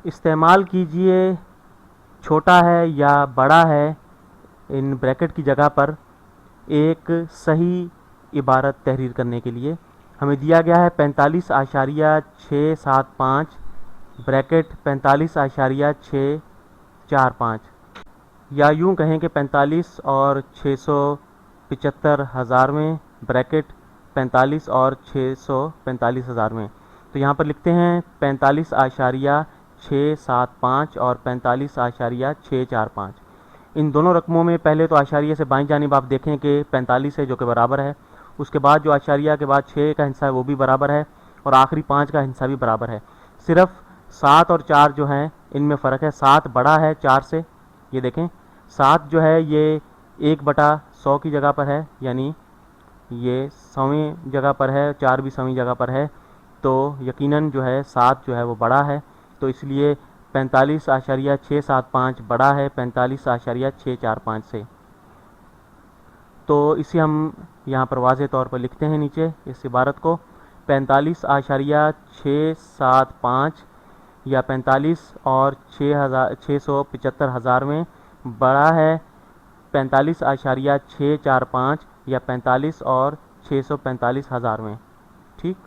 इस्तेमाल कीजिए छोटा है या बड़ा है इन ब्रैकेट की जगह पर एक सही इबारत तहरीर करने के लिए। हमें दिया गया है 45,675 ब्रैकेट 45,645, या यूं कहें कि 45 और 675 हज़ार में ब्रैकेट 45 और 645 हज़ार में। तो यहाँ पर लिखते हैं 45,675 और 45,645। इन दोनों रकमों में पहले तो आशारिया से बाईं जानिब आप देखें कि 45 है जो कि बराबर है, उसके बाद जो आशारिया के बाद 6 का हिस्सा है वो भी बराबर है, और आखिरी 5 का हिस्सा भी बराबर है। सिर्फ 7 और 4 जो हैं इनमें फ़र्क है। 7 बड़ा है 4 से, ये देखें 7 जो है ये 1/100 की जगह पर है, यानी ये 100वीं जगह पर है, 4 भी 100वीं जगह पर है, तो यकीनन जो है 7 जो है वो बड़ा है। तो इसलिए 45,675 बड़ा है 45,645 से। तो इसे हम यहाँ पर वाज़े तौर पर लिखते हैं नीचे इस इबारत को, 45,675 या 45 और 675 में बड़ा है 45,645 या 45 और 645 हज़ार में। ठीक।